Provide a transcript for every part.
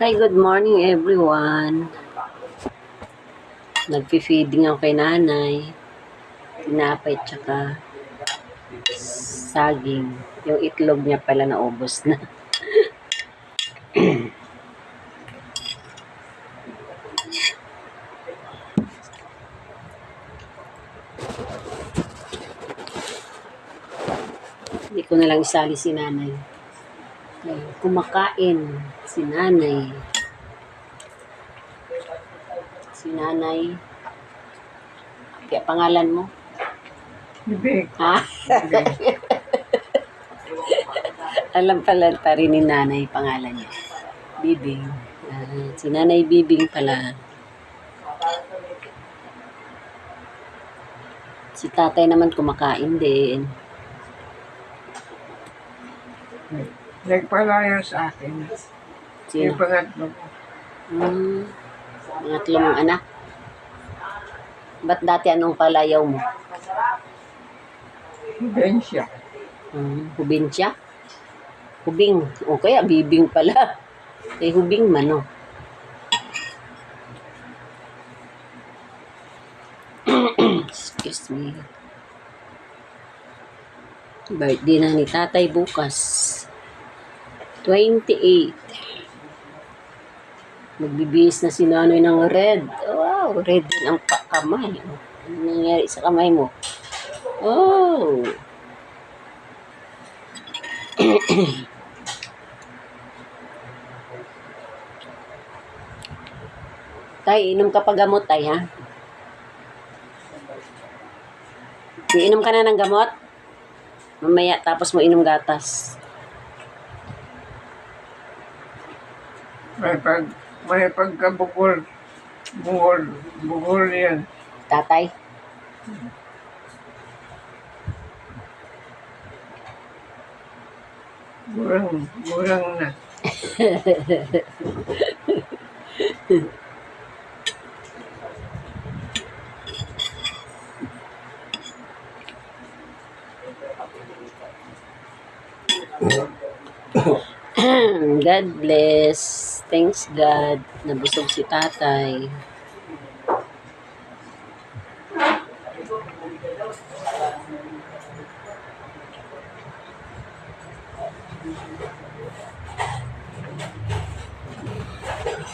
Hi, good morning everyone. Nagpi-feeding ako kay nanay. Tinapay tsaka saging. Yung itlog niya pala naubos na. Hindi ko na lang isali si nanay. Kumakain si nanay. Si nanay. Kaya pangalan mo? Bibig. Ha? Alam pala pa rin ni nanay pangalan niya. Bibing. Si nanay Bibing pala. Si tatay naman kumakain din. Nagpalaya sa akin. Sino? Yung pangatlo ko. Pangatlo mong anak. Ba't dati anong palayaw mo? Bensya. Hubin siya? Hubing. O kaya bibing pala. Hubing man, no? Excuse me. Birthday na ni tatay bukas. 28. Magbibihis na si nanay ng red. Wow, red din ang kamay. Ano nangyari sa kamay mo? Oh! Tay, inom ka pa gamot, tay, ha? Iinom ka na ng gamot? Mamaya, tapos mo inom gatas. May pagkabukol. Bukol yan. Tatay? Murang na. God bless. Thanks God. Nabusog si tatay.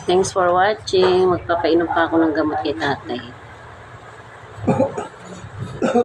Thanks for watching. Magpapainom pa ako ng gamot kay tatay.